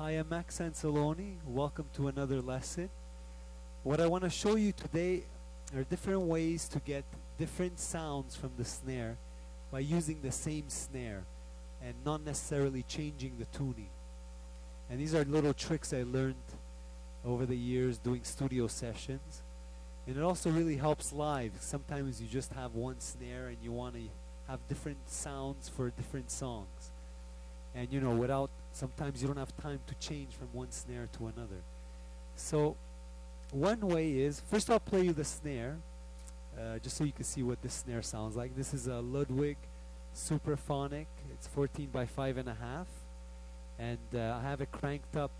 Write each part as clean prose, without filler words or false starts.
Hi, I'm Max Anceloni. Welcome to another lesson. What I want to show you today are different ways to get different sounds from the snare by using the same snare and not necessarily changing the tuning. And these are little tricks I learned over the years doing studio sessions. And it also really helps live. Sometimes you just have one snare and you want to have different sounds for different songs. And you know, sometimes you don't have time to change from one snare to another. So one way is, first I'll play you the snare, just so you can see what this snare sounds like. This is a Ludwig Superphonic. It's 14 by 5.5, and I have it cranked up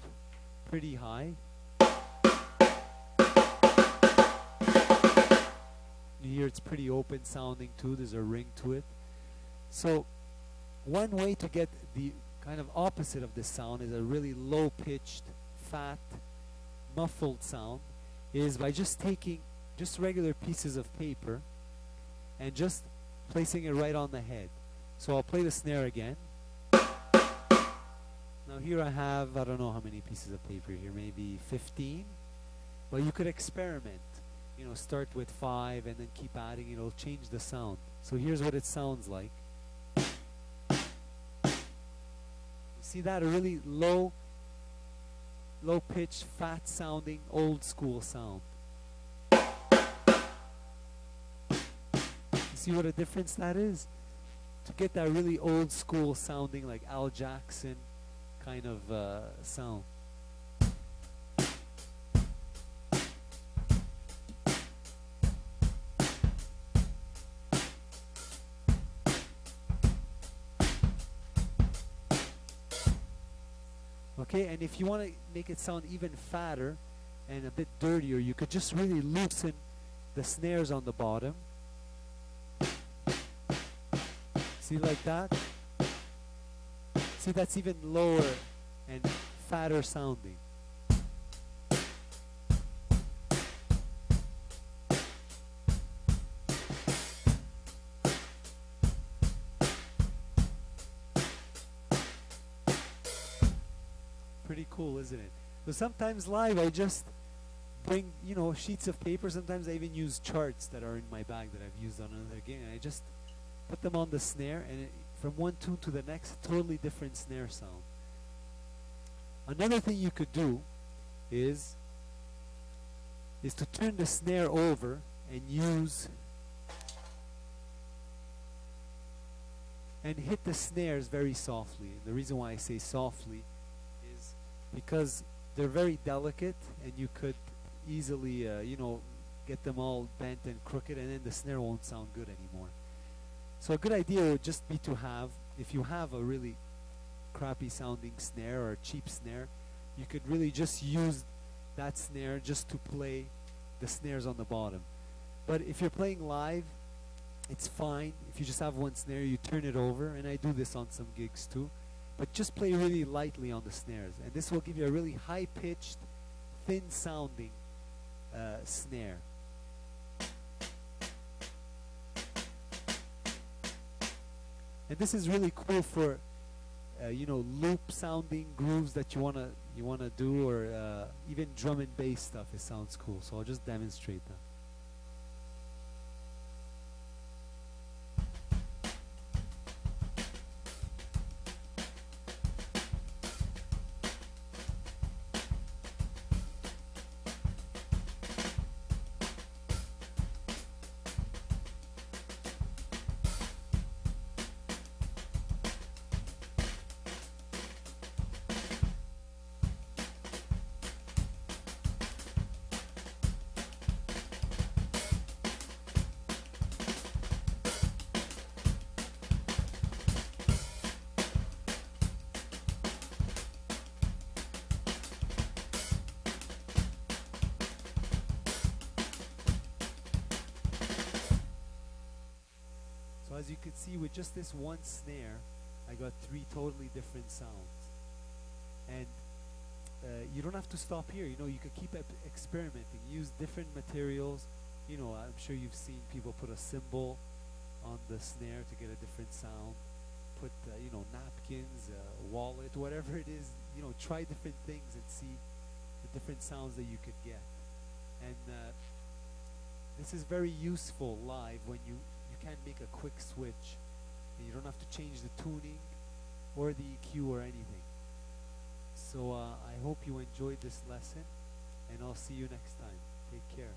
pretty high. You hear it's pretty open sounding too. There's a ring to it. So one way to get the kind of opposite of this sound is a really low-pitched, fat, muffled sound, is by just taking just regular pieces of paper and just placing it right on the head. So I'll play the snare again. Now here I have, I don't know how many pieces of paper here, maybe 15. Well, you could experiment. You know, start with 5 and then keep adding. It'll change the sound. So here's what it sounds like. See that? A really low-pitched, fat-sounding, old-school sound. You see what a difference that is? To get that really old-school sounding, like Al Jackson kind of sound. Okay, and if you want to make it sound even fatter and a bit dirtier, you could just really loosen the snares on the bottom. See, like that? See, that's even lower and fatter sounding. Pretty cool, isn't it? But sometimes live I just bring, sheets of paper. Sometimes I even use charts that are in my bag that I've used on another gig, and I just put them on the snare, and from one tune to the next, totally different snare sound. Another thing you could do is to turn the snare over and hit the snares very softly. And the reason why I say softly because they're very delicate, and you could easily, get them all bent and crooked, and then the snare won't sound good anymore. So a good idea would just be to have, if you have a really crappy sounding snare or a cheap snare, you could really just use that snare just to play the snares on the bottom. But if you're playing live, it's fine. If you just have one snare, you turn it over, and I do this on some gigs too. But just play really lightly on the snares, and this will give you a really high-pitched, thin-sounding snare. And this is really cool for, loop-sounding grooves that you wanna do, or even drum and bass stuff. It sounds cool. So I'll just demonstrate that. As you can see, with just this one snare, I got 3 totally different sounds. And you don't have to stop here. You can keep experimenting. Use different materials. I'm sure you've seen people put a cymbal on the snare to get a different sound. put you know, napkins, wallet, whatever it is. You know, try different things and see the different sounds that you could get. And this is very useful live when you can make a quick switch and you don't have to change the tuning or the EQ or anything. So I hope you enjoyed this lesson, and I'll see you next time. Take care.